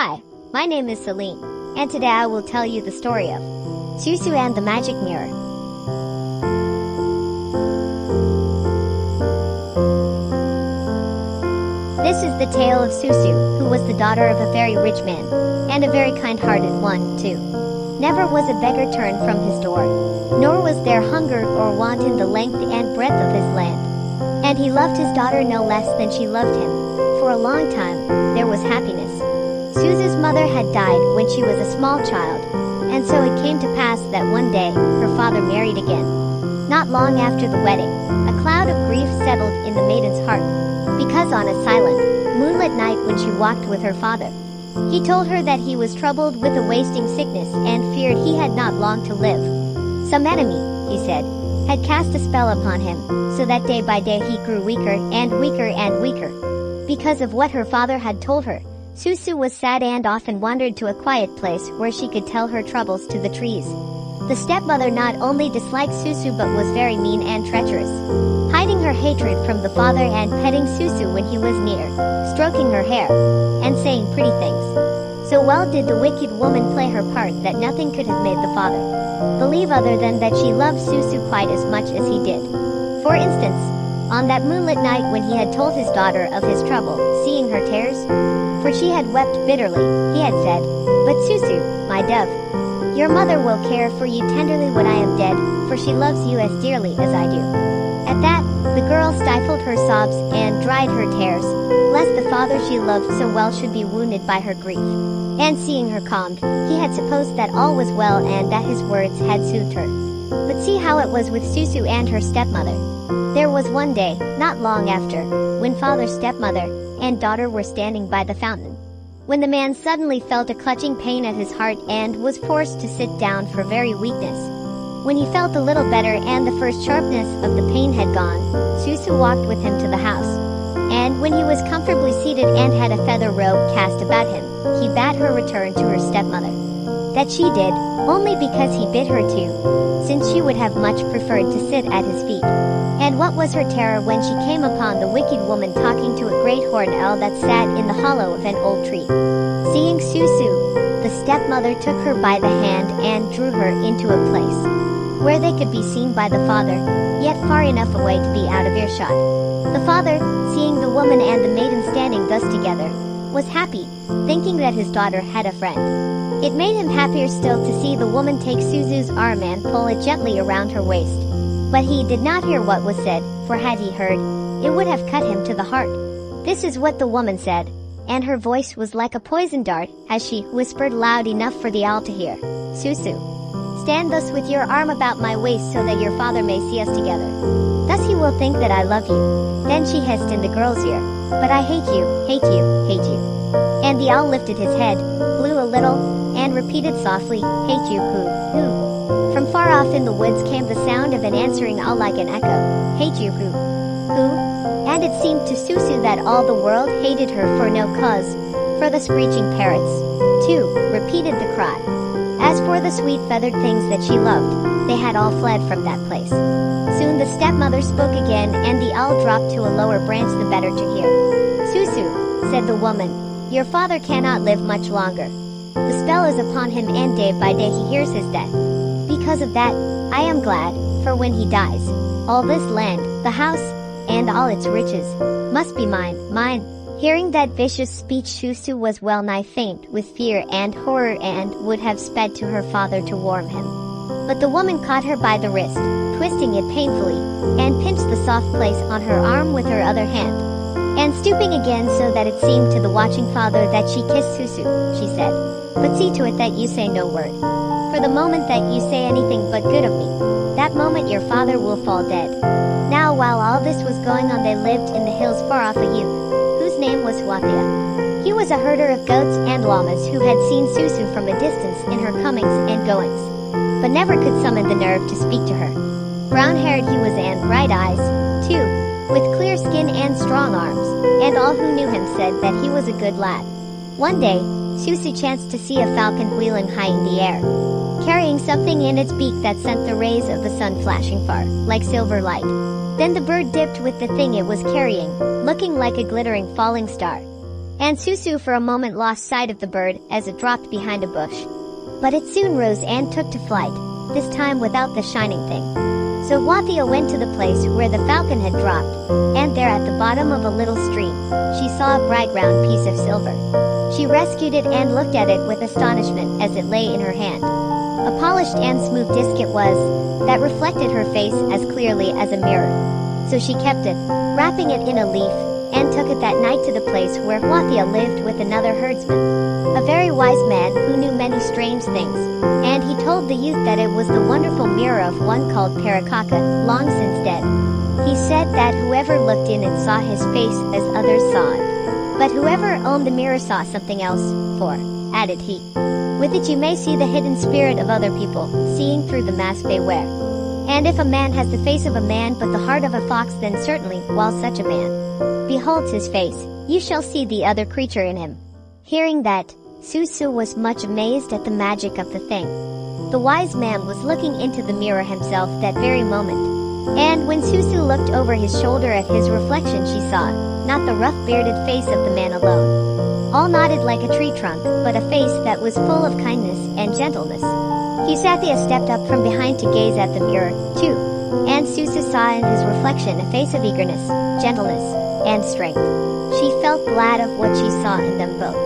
Hi, my name is Celine, and today I will tell you the story of Susu and the Magic Mirror. This is the tale of Susu, who was the daughter of a very rich man, and a very kind-hearted one, too. Never was a beggar turned from his door, nor was there hunger or want in the length and breadth of his land. And he loved his daughter no less than she loved him. For a long time, there was happiness. Susu's mother had died when she was a small child, and so it came to pass that one day, her father married again. Not long after the wedding, a cloud of grief settled in the maiden's heart, because on a silent, moonlit night when she walked with her father, he told her that he was troubled with a wasting sickness and feared he had not long to live. Some enemy, he said, had cast a spell upon him, so that day by day he grew weaker and weaker and weaker. Because of what her father had told her, Susu was sad and often wandered to a quiet place where she could tell her troubles to the trees. The stepmother not only disliked Susu but was very mean and treacherous, hiding her hatred from the father and petting Susu when he was near, stroking her hair, and saying pretty things. So well did the wicked woman play her part that nothing could have made the father believe other than that she loved Susu quite as much as he did. For instance, on that moonlit night when he had told his daughter of his trouble, seeing her tears, for she had wept bitterly, he had said, "But Susu, my dove, your mother will care for you tenderly when I am dead, for she loves you as dearly as I do." At that, the girl stifled her sobs and dried her tears, lest the father she loved so well should be wounded by her grief. And seeing her calmed, he had supposed that all was well and that his words had soothed her. But see how it was with Susu and her stepmother. There was one day, not long after, when father, stepmother, and daughter were standing by the fountain, when the man suddenly felt a clutching pain at his heart and was forced to sit down for very weakness. When he felt a little better and the first sharpness of the pain had gone, Susu walked with him to the house. And when he was comfortably seated and had a feather robe cast about him, he bade her return to her stepmother. That she did, only because he bid her to, since she would have much preferred to sit at his feet. And what was her terror when she came upon the wicked woman talking to a great horned owl that sat in the hollow of an old tree. Seeing Susu, the stepmother took her by the hand and drew her into a place where they could be seen by the father, yet far enough away to be out of earshot. The father, seeing the woman and the maiden standing thus together, was happy, thinking that his daughter had a friend. It made him happier still to see the woman take Susu's arm and pull it gently around her waist. But he did not hear what was said, for had he heard, it would have cut him to the heart. This is what the woman said, and her voice was like a poisoned dart, as she whispered loud enough for the owl to hear. "Susu, stand thus with your arm about my waist so that your father may see us together. Thus he will think that I love you." Then she hissed in the girl's ear, "But I hate you, hate you, hate you." And the owl lifted his head, blew a little, and repeated softly, "Hate you who, who?" From far off in the woods came the sound of an answering owl like an echo, "Hate you who, who?" And it seemed to Susu that all the world hated her for no cause, for the screeching parrots, too, repeated the cry. As for the sweet feathered things that she loved, they had all fled from that place. Soon the stepmother spoke again and the owl dropped to a lower branch the better to hear. "Susu," said the woman, "your father cannot live much longer. The spell is upon him and day by day he hears his death. Because of that, I am glad, for when he dies, all this land, the house, and all its riches, must be mine, mine." Hearing that vicious speech, Susu was well nigh faint with fear and horror and would have sped to her father to warm him. But the woman caught her by the wrist, twisting it painfully, and pinched the soft place on her arm with her other hand. And stooping again so that it seemed to the watching father that she kissed Susu, she said, "But see to it that you say no word. For the moment that you say anything but good of me, that moment your father will fall dead." Now while all this was going on, they lived in the hills far off a youth, whose name was Wathia. He was a herder of goats and llamas who had seen Susu from a distance in her comings and goings, but never could summon the nerve to speak to her. Brown-haired he was and bright eyes, too, with clear skin and strong arms, and all who knew him said that he was a good lad. One day, Susu chanced to see a falcon wheeling high in the air, carrying something in its beak that sent the rays of the sun flashing far, like silver light. Then the bird dipped with the thing it was carrying, looking like a glittering falling star. and Susu for a moment lost sight of the bird as it dropped behind a bush. But it soon rose and took to flight, this time without the shining thing. So Wathia went to the place where the falcon had dropped, and there at the bottom of a little stream, she saw a bright round piece of silver. She rescued it and looked at it with astonishment as it lay in her hand. A polished and smooth disc it was, that reflected her face as clearly as a mirror. So she kept it, wrapping it in a leaf, and took it that night to the place where Wathia lived with another herdsman, a very wise man who knew many strange things, and he told the youth that it was the wonderful mirror of one called Parakaka, long since dead. He said that whoever looked in it saw his face as others saw it. But whoever owned the mirror saw something else, for, added he, with it you may see the hidden spirit of other people, seeing through the mask they wear. And if a man has the face of a man but the heart of a fox, then certainly, while such a man beholds his face, you shall see the other creature in him. Hearing that, Susu was much amazed at the magic of the thing. The wise man was looking into the mirror himself that very moment. And when Susu looked over his shoulder at his reflection, she saw, not the rough bearded face of the man alone, all knotted like a tree trunk, but a face that was full of kindness and gentleness. Wathia stepped up from behind to gaze at the mirror, too, and Susu saw in his reflection a face of eagerness, gentleness, and strength. She felt glad of what she saw in them both.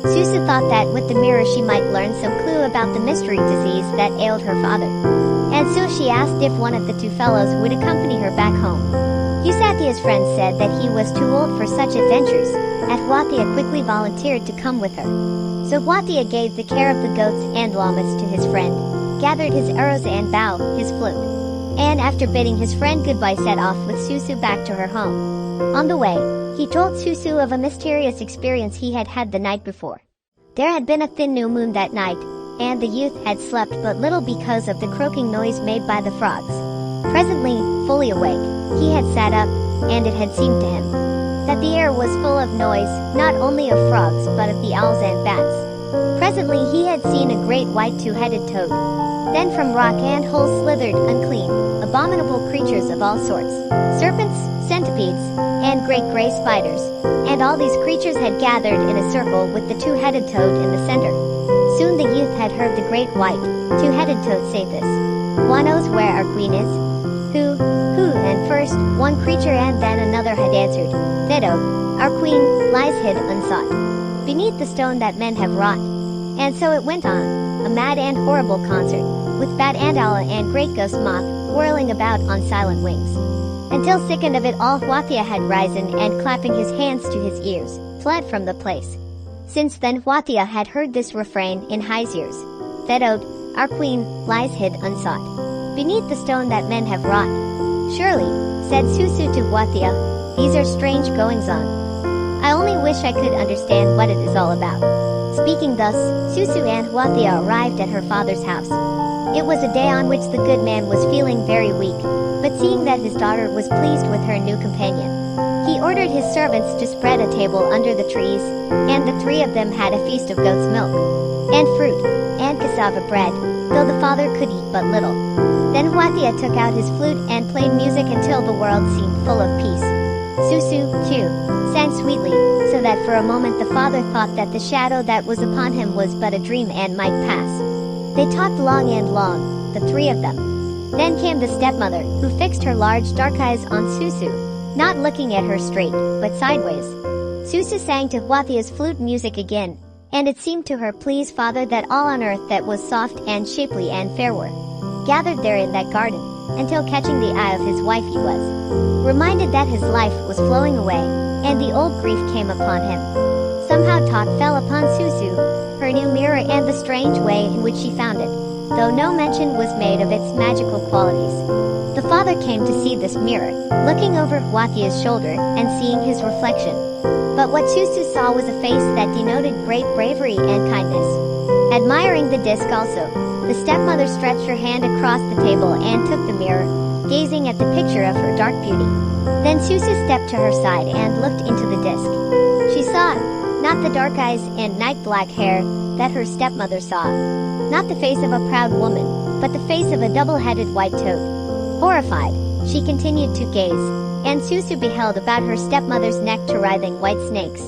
Susu thought that with the mirror she might learn some clue about the mystery disease that ailed her father. And so she asked if one of the two fellows would accompany her back home. Wathia's friend said that he was too old for such adventures, and Wathia quickly volunteered to come with her. So Wathia gave the care of the goats and llamas to his friend, gathered his arrows and bow, his flute, and after bidding his friend goodbye set off with Susu back to her home. On the way, he told Susu of a mysterious experience he had had the night before. There had been a thin new moon that night, and the youth had slept but little because of the croaking noise made by the frogs. Presently, fully awake, he had sat up, and it had seemed to him that the air was full of noise, not only of frogs but of the owls and bats. Presently he had seen a great white two-headed toad. Then from rock and hole slithered unclean, abominable creatures of all sorts, serpents, centipedes, and great gray spiders, and all these creatures had gathered in a circle with the two-headed toad in the center. Soon the youth had heard the great white, two-headed toad say this: "One knows where our queen is?" Who, and first, one creature and then another had answered, "Thedo, our queen, lies hid unsought, beneath the stone that men have wrought." And so it went on, a mad and horrible concert, with bat and owl and great ghost moth, whirling about on silent wings. Until sickened of it all, Wathia had risen and clapping his hands to his ears, fled from the place. Since then Wathia had heard this refrain in his ears: "Thedo, our queen, lies hid unsought, beneath the stone that men have wrought." "Surely," said Susu to Wathia, "these are strange goings-on. I only wish I could understand what it is all about." Speaking thus, Susu and Wathia arrived at her father's house. It was a day on which the good man was feeling very weak, but seeing that his daughter was pleased with her new companion, he ordered his servants to spread a table under the trees, and the three of them had a feast of goat's milk, and fruit, and cassava bread, though the father could eat but little. Then Wathia took out his flute and played music until the world seemed full of peace. Susu, too, sang sweetly, so that for a moment the father thought that the shadow that was upon him was but a dream and might pass. They talked long and long, the three of them. Then came the stepmother, who fixed her large dark eyes on Susu, not looking at her straight, but sideways. Susu sang to Wathia's flute music again, and it seemed to her please father that all on earth that was soft and shapely and fair were gathered there in that garden, until catching the eye of his wife he was reminded that his life was flowing away, and the old grief came upon him. Somehow talk fell upon Susu, her new mirror and the strange way in which she found it, though no mention was made of its magical qualities. The father came to see this mirror, looking over Wathia's shoulder and seeing his reflection. But what Susu saw was a face that denoted great bravery and kindness. Admiring the disc also, the stepmother stretched her hand across the table and took the mirror, gazing at the picture of her dark beauty. Then Susu stepped to her side and looked into the disc. She saw, not the dark eyes and night-black hair that her stepmother saw, not the face of a proud woman, but the face of a double-headed white toad. Horrified, she continued to gaze, and Susu beheld about her stepmother's neck two writhing white snakes,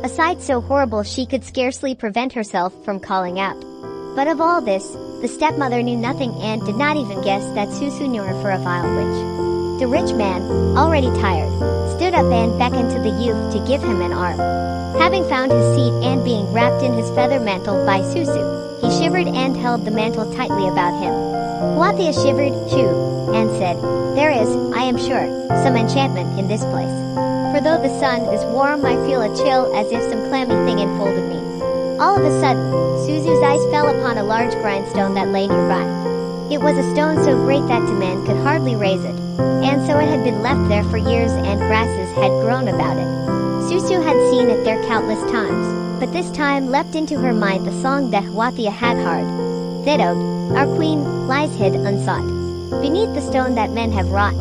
a sight so horrible she could scarcely prevent herself from calling out. But of all this, the stepmother knew nothing and did not even guess that Susu knew her for a vile witch. The rich man, already tired, stood up and beckoned to the youth to give him an arm. Having found his seat and being wrapped in his feather mantle by Susu, he shivered and held the mantle tightly about him. Huathia shivered, too, and said, "There is, I am sure, some enchantment in this place. For though the sun is warm, I feel a chill as if some clammy thing enfolded me." All of a sudden, Suzu's eyes fell upon a large grindstone that lay nearby. It was a stone so great that a man could hardly raise it, and so it had been left there for years and grasses had grown about it. Susu had seen it there countless times, but this time leapt into her mind the song that Huathia had heard. "Thedot, our queen, lies hid unsought beneath the stone that men have wrought."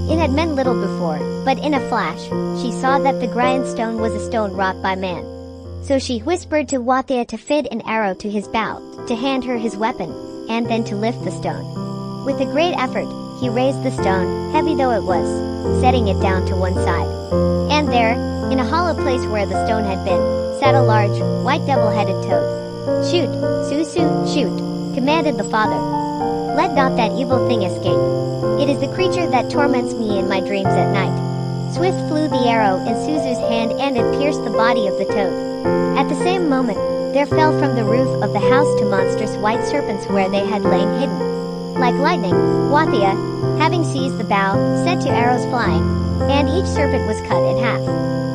It had meant little before, but in a flash, she saw that the grindstone was a stone wrought by man. So she whispered to Huathia to fit an arrow to his bow, to hand her his weapon, and then to lift the stone. With a great effort, he raised the stone, heavy though it was, setting it down to one side. And there, in a hollow place where the stone had been, sat a large, white double-headed toad. "Shoot, Susu, shoot," commanded the father. "Let not that evil thing escape. It is the creature that torments me in my dreams at night." Swift flew the arrow in Suzu's hand and it pierced the body of the toad. At the same moment, there fell from the roof of the house two monstrous white serpents where they had lain hidden. Like lightning, Huathia, having seized the bough, set two arrows flying, and each serpent was cut in half.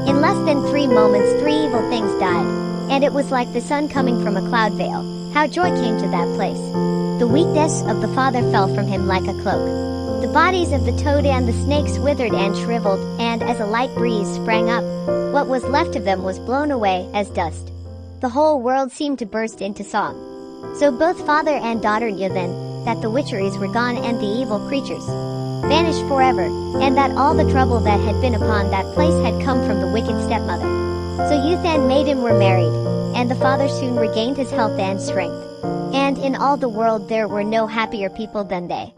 In less than 3 moments 3 evil things died, and it was like the sun coming from a cloud veil. How joy came to that place. The weakness of the father fell from him like a cloak. The bodies of the toad and the snakes withered and shriveled, and as a light breeze sprang up, what was left of them was blown away as dust. The whole world seemed to burst into song. So both father and daughter knew then that the witcheries were gone and the evil creatures vanished forever, and that all the trouble that had been upon that place had come from the wicked stepmother. So youth and maiden were married, and the father soon regained his health and strength. And in all the world there were no happier people than they.